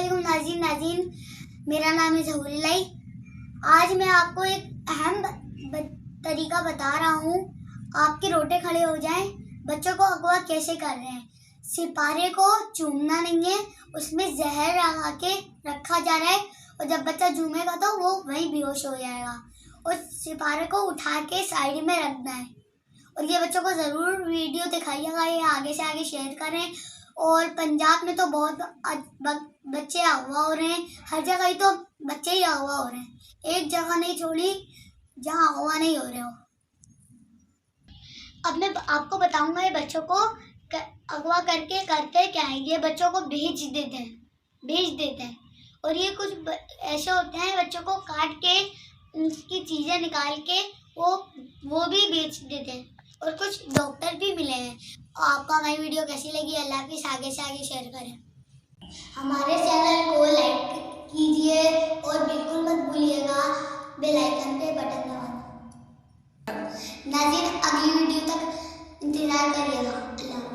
वालेकुम नाज़रीन, मेरा नाम है ज़हूरुल्लाह। आज मैं आपको एक अहम तरीका बता रहा हूँ। आपके रोटे खड़े हो जाएं, बच्चों को अगवा कैसे कर रहे हैं। सिपारे को चूमना नहीं है, उसमें जहर लगा के रखा जा रहा है और जब बच्चा चूमेगा तो वो वहीं बेहोश हो जाएगा और सिपारे को उठा के साइड में रखना है। और ये बच्चों को ज़रूर वीडियो दिखाइएगा, ये आगे से आगे शेयर करें। और पंजाब में तो बहुत बच्चे अगवा हो रहे हैं, हर जगह ही तो बच्चे ही अगवा हो रहे हैं, एक जगह नहीं छोड़ी जहाँ अगवा नहीं हो रहे हो। अब मैं आपको बताऊंगा ये बच्चों को अगवा करके करते क्या है। ये बच्चों को भेज देते हैं और ये कुछ ऐसे होते हैं, बच्चों को काट के उनकी चीज़ें निकाल के वो भी बेच देते हैं और कुछ डॉक्टर भी मिले हैं। आपको हमारी वीडियो कैसी लगी, अल्लाह हाफिज़, आगे से आगे शेयर करें। हमारे चैनल को लाइक कीजिए और बिल्कुल मत भूलिएगा बेल आइकन पे बटन दबाना। नाज़रीन, अगली वीडियो तक इंतजार करिएगा। अल्लाह।